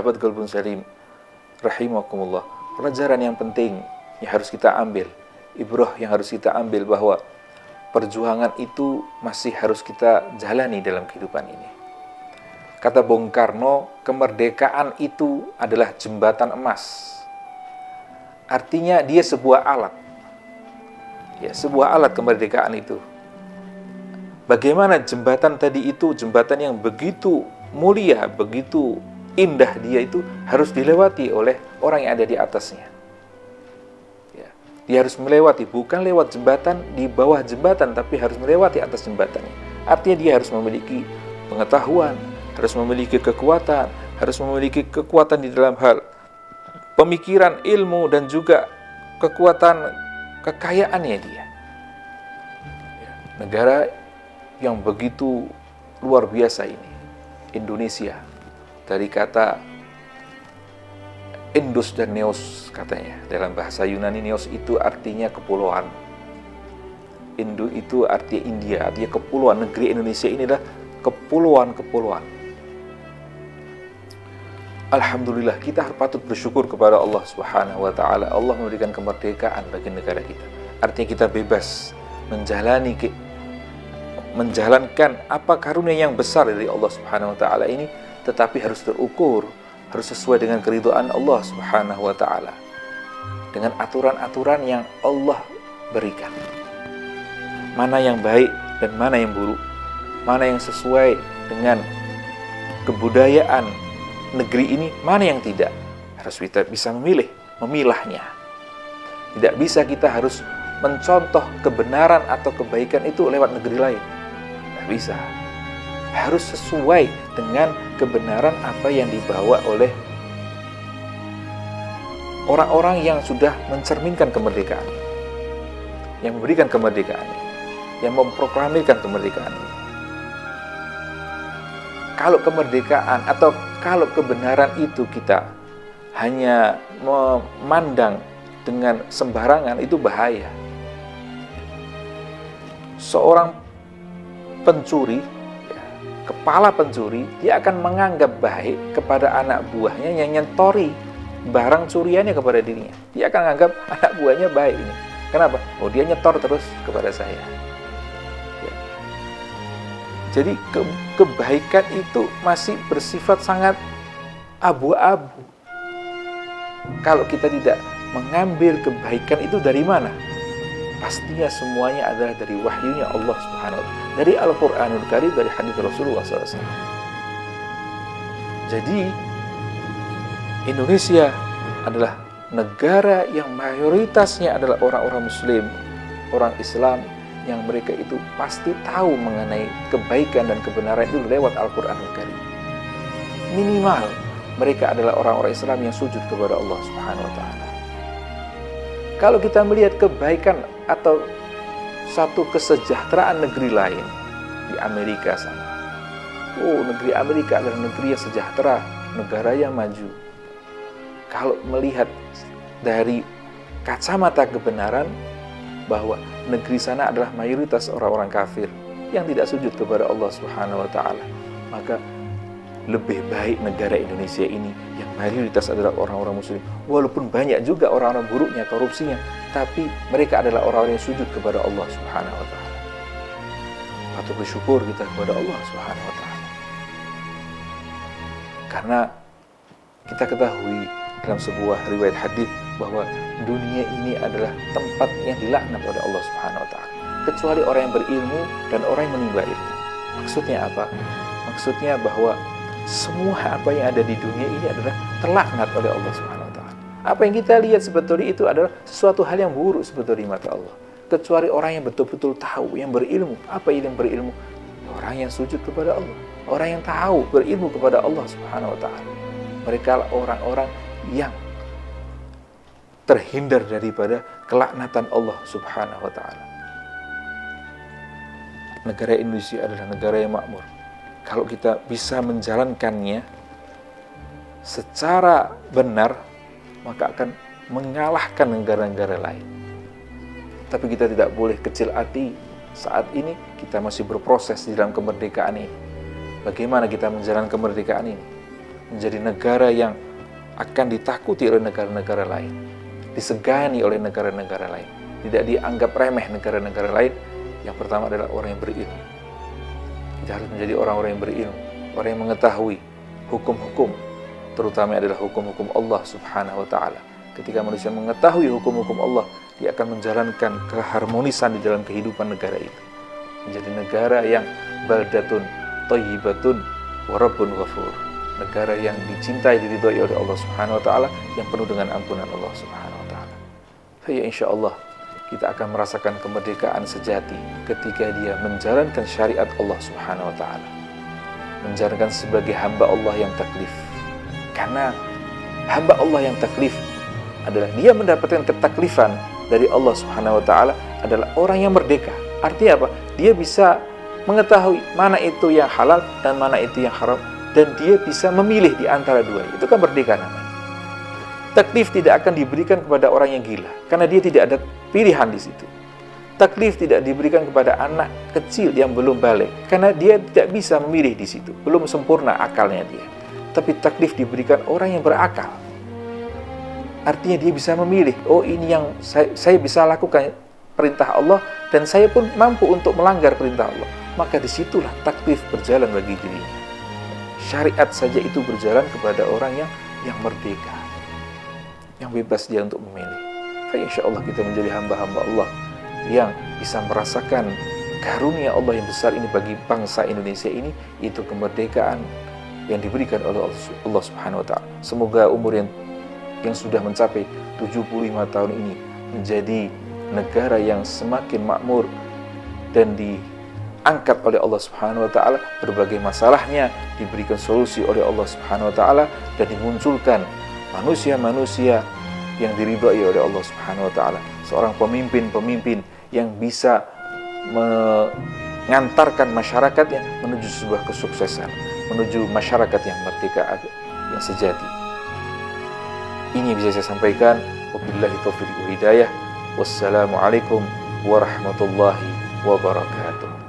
Sahabat Qalbun Salim rahimakumullah, pelajaran yang penting yang harus kita ambil, ibrah yang harus kita ambil, bahwa perjuangan itu masih harus kita jalani dalam kehidupan ini. Kata Bung Karno, kemerdekaan itu adalah jembatan emas. Artinya dia sebuah alat. Ya, sebuah alat kemerdekaan itu. Bagaimana jembatan tadi itu, jembatan yang begitu mulia, begitu indah, dia itu harus dilewati oleh orang yang ada di atasnya. Ya, dia harus melewati, bukan lewat jembatan, di bawah jembatan, tapi harus melewati atas jembatannya. Artinya dia harus memiliki pengetahuan, harus memiliki kekuatan, harus memiliki kekuatan di dalam hal pemikiran, ilmu, dan juga kekuatan kekayaannya dia. Ya, negara yang begitu luar biasa ini, Indonesia, dari kata Indus dan Neos katanya. Dalam bahasa Yunani, Neos itu artinya kepulauan. Indo itu artinya India, artinya kepulauan. Negeri Indonesia ini adalah kepulauan-kepulauan. Alhamdulillah, kita patut bersyukur kepada Allah Subhanahu wa ta'ala. Allah memberikan kemerdekaan bagi negara kita. Artinya kita bebas menjalankan apa karunia yang besar dari Allah Subhanahu wa ta'ala ini, tetapi harus terukur, harus sesuai dengan keridhaan Allah Subhanahu wa ta'ala, dengan aturan-aturan yang Allah berikan. Mana yang baik dan mana yang buruk, mana yang sesuai dengan kebudayaan negeri ini, mana yang tidak. Harus kita bisa memilahnya. Tidak bisa kita harus mencontoh kebenaran atau kebaikan itu lewat negeri lain. Tidak bisa. Harus sesuai dengan kebenaran apa yang dibawa oleh orang-orang yang sudah mencerminkan kemerdekaan, yang memberikan kemerdekaan, yang memproklamirkan kemerdekaan. Kalau kemerdekaan atau kalau kebenaran itu kita hanya memandang dengan sembarangan, itu bahaya. Seorang pencuri, kepala pencuri, dia akan menganggap baik kepada anak buahnya yang nyentori barang curiannya kepada dirinya. Dia akan menganggap anak buahnya baik ini. Kenapa? Oh, dia nyetor terus kepada saya. Ya. Jadi kebaikan itu masih bersifat sangat abu-abu. Kalau kita tidak mengambil kebaikan itu dari mana? Pastinya semuanya adalah dari wahyunya Allah Subhanahu wa ta'ala, dari Al-Quranul Karim, dari hadits Rasulullah SAW. Jadi Indonesia adalah negara yang mayoritasnya adalah orang-orang Muslim, orang Islam, yang mereka itu pasti tahu mengenai kebaikan dan kebenaran itu lewat Al-Quranul Karim. Minimal mereka adalah orang-orang Islam yang sujud kepada Allah Subhanahu wa ta'ala. Kalau kita melihat kebaikan atau satu kesejahteraan negeri lain di Amerika sana, negeri Amerika adalah negeri yang sejahtera, negara yang maju. Kalau melihat dari kacamata kebenaran bahwa negeri sana adalah mayoritas orang-orang kafir yang tidak sujud kepada Allah Subhanahu wa ta'ala, maka lebih baik negara Indonesia ini yang mayoritas adalah orang-orang Muslim, walaupun banyak juga orang-orang buruknya, korupsinya, tapi mereka adalah orang-orang yang sujud kepada Allah Subhanahu wa ta'ala. Patut bersyukur kita kepada Allah Subhanahu wa ta'ala. Karena kita ketahui dalam sebuah riwayat hadis bahwa dunia ini adalah tempat yang dilaknat oleh Allah Subhanahu wa ta'ala, kecuali orang yang berilmu dan orang yang menimba ilmu. Maksudnya apa? Maksudnya bahwa semua apa yang ada di dunia ini adalah terlaknat oleh Allah Subhanahu wa ta'ala. Apa yang kita lihat sebetulnya itu adalah sesuatu hal yang buruk sebetulnya di mata Allah. Kecuali orang yang betul-betul tahu, yang berilmu. Apa yang berilmu? Orang yang sujud kepada Allah, orang yang tahu, berilmu kepada Allah Subhanahu wa ta'ala. Mereka adalah orang-orang yang terhindar daripada kelaknatan Allah Subhanahu wa ta'ala. Negara Indonesia adalah negara yang makmur. Kalau kita bisa menjalankannya secara benar, maka akan mengalahkan negara-negara lain. Tapi kita tidak boleh kecil hati. Saat ini kita masih berproses di dalam kemerdekaan ini. Bagaimana kita menjalankan kemerdekaan ini? menjadi negara yang akan ditakuti oleh negara-negara lain, disegani oleh negara-negara lain, tidak dianggap remeh negara-negara lain. Yang pertama adalah orang yang berilmu. Kita harus menjadi orang-orang yang berilmu, orang yang mengetahui hukum-hukum, terutama adalah hukum-hukum Allah Subhanahu wa Ta'ala. Ketika manusia mengetahui hukum-hukum Allah, dia akan menjalankan keharmonisan di dalam kehidupan negara itu, menjadi negara yang baldatun thayyibatun wa rabbun ghafur, negara yang dicintai, diridhai oleh Allah Subhanahu wa Ta'ala, yang penuh dengan ampunan Allah Subhanahu wa Ta'ala. Ya, insyaallah kita akan merasakan kemerdekaan sejati ketika dia menjalankan syariat Allah Subhanahu wa Ta'ala, menjalankan sebagai hamba Allah yang taklif. Karena hamba Allah yang taklif adalah dia mendapatkan ketaklifan dari Allah Subhanahu wa Ta'ala, adalah orang yang merdeka. Artinya apa? Dia bisa mengetahui mana itu yang halal dan mana itu yang haram, dan dia bisa memilih di antara dua. Itu kan merdeka namanya. Taklif tidak akan diberikan kepada orang yang gila, karena dia tidak ada pilihan di situ. Taklif tidak diberikan kepada anak kecil yang belum balik, karena dia tidak bisa memilih di situ, belum sempurna akalnya dia. Tapi taklif diberikan orang yang berakal. Artinya dia bisa memilih, oh ini yang saya bisa lakukan perintah Allah, dan saya pun mampu untuk melanggar perintah Allah. Maka disitulah taklif berjalan bagi dirinya. Syariat saja itu berjalan kepada orang yang merdeka, yang bebas dia untuk memilih. Insyaallah kita menjadi hamba-hamba Allah yang bisa merasakan karunia Allah yang besar ini bagi bangsa Indonesia ini, itu kemerdekaan yang diberikan oleh Allah Subhanahu wa Ta'ala. Semoga umur yang sudah mencapai 75 tahun ini menjadi negara yang semakin makmur dan diangkat oleh Allah Subhanahu wa Ta'ala, berbagai masalahnya diberikan solusi oleh Allah Subhanahu wa Ta'ala, dan dimunculkan manusia-manusia yang diridhai oleh Allah Subhanahu wa Ta'ala, seorang pemimpin-pemimpin yang bisa mengantarkan masyarakatnya menuju sebuah kesuksesan, menuju masyarakat yang merdeka, yang sejati. Ini bisa saya sampaikan. Wabillahi taufiq wal hidayah. Wassalamualaikum warahmatullahi wabarakatuh.